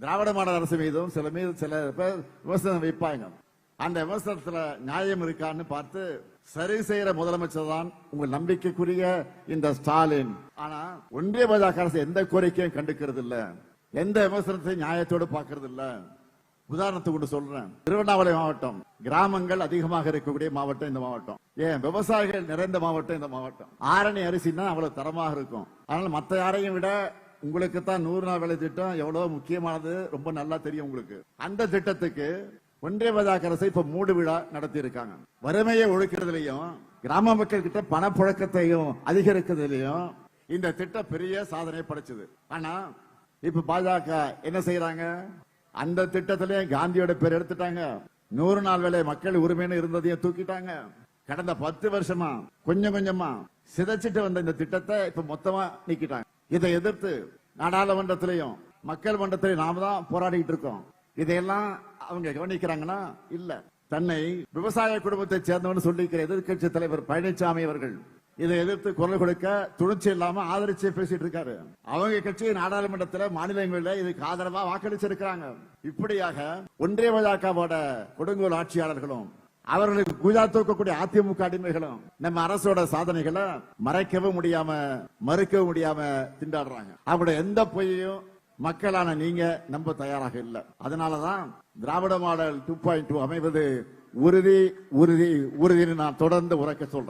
திராவிட model அரசு மீதும் சில பேர் விமர்சனம் வைப்பாங்க. அந்த விமர்சனத்துல நியாயம் இருக்கான்னு பார்த்து சரி செய்யற முதலமைச்சர் தான் உங்கள் நம்பிக்கைக்குரிய இந்த ஸ்டாலின். ஆனா ஒன்றிய பாஜக அரசு எந்த கோரிக்கையும் கண்டுக்கிறது இல்ல, எந்த விமர்சனத்தையும் நியாயத்தோடு பாக்குறது இல்ல. உதாரணத்துக்கு சொல்றேன், திருவண்ணாமலை மாவட்டம் கிராமங்கள் அதிகமாக இருக்கக்கூடிய மாவட்டம் இந்த மாவட்டம். ஏன் விவசாயிகள் நிறைந்த மாவட்டம் இந்த மாவட்டம். ஆரணி அரிசினா அவ்வளவு தரமாக இருக்கும். அதனால மத்த யாரையும் விட உங்களுக்கு தான் 100 நாள் வேலை திட்டம் எவ்வளவு முக்கியமானது ரொம்ப நல்லா தெரியும் உங்களுக்கு. அந்த திட்டத்துக்கு ஒன்றிய பாஜக அரசு இப்ப மூடு விழா நடத்தி இருக்காங்க. வறுமையை ஒழிக்கிறதுலயும் கிராம மக்கள் கிட்ட பணப்புழக்கத்தையும் அதிகரிக்கிறதுலயும் இந்த திட்டம் பெரிய சாதனை படைச்சது. ஆனா இப்ப பாஜக என்ன செய்யறாங்க, அந்த திட்டத்திலே காந்தியோட பேர் எடுத்துட்டாங்க. 100 நாள் வேலை மக்கள் உரிமைன்னு இருந்ததையும் தூக்கிட்டாங்க. கடந்த 10 வருஷமா கொஞ்சம் கொஞ்சமா சிதைச்சிட்டு வந்த இந்த திட்டத்தை இப்ப மொத்தமா நீக்கிட்டாங்க. இதை எதிர்த்து நாடாளுமன்றத்திலையும் மக்கள் மன்றத்திலையும் நாம தான் போராடிட்டு இருக்கோம். இதையெல்லாம் அவங்க கவனிக்கிறாங்கன்னா இல்ல. தன்னை விவசாய குடும்பத்தை சேர்ந்தவன் சொல்லிக்கிற எதிர்கட்சி தலைவர் பழனிசாமி அவர்கள் இதை எதிர்த்து குரல் கொடுக்க துணிச்சி இல்லாம ஆதரிச்சு பேசிட்டு இருக்காரு. அவங்க கட்சி நாடாளுமன்றத்தில் மாநிலங்களில் இதுக்கு ஆதரவா வாக்களிச்சிருக்காங்க. இப்படியாக ஒன்றிய பாஜகவோட கொடுங்கோல் ஆட்சியாளர்களும் அவர்களுக்கு பூஜா தூக்கக்கூடிய அதிமுக அடிமைகளும் நம்ம அரசோட சாதனைகளை மறைக்கவும் முடியாம மறுக்கவும் முடியாம திண்டாடுறாங்க. அவங்களுடைய எந்த பொய்யையும் மக்களான நீங்க நம்ப தயாராக இல்லை. அதனாலதான் திராவிட மாடல் 2.2 அமைவது உறுதி உறுதி உறுதினு நான் தொடர்ந்து உரைக்க சொல்றேன்.